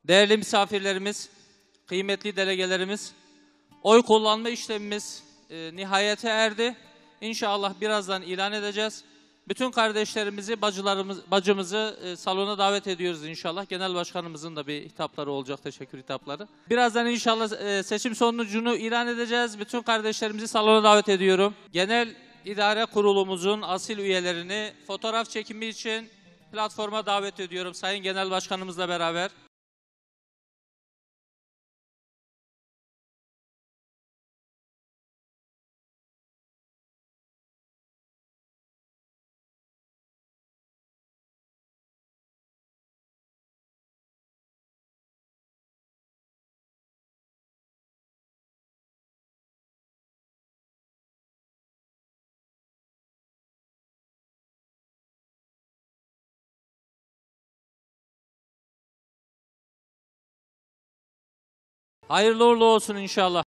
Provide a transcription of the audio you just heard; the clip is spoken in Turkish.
Değerli misafirlerimiz, kıymetli delegelerimiz, oy kullanma işlemimiz nihayete erdi. İnşallah birazdan ilan edeceğiz. Bütün kardeşlerimizi, bacımızı salona davet ediyoruz inşallah. Genel Başkanımızın da bir hitapları olacak, teşekkür hitapları. Birazdan inşallah seçim sonucunu ilan edeceğiz. Bütün kardeşlerimizi salona davet ediyorum. Genel İdare Kurulumuzun asil üyelerini fotoğraf çekimi için platforma davet ediyorum Sayın Genel Başkanımızla beraber. Hayırlı uğurlu olsun inşallah.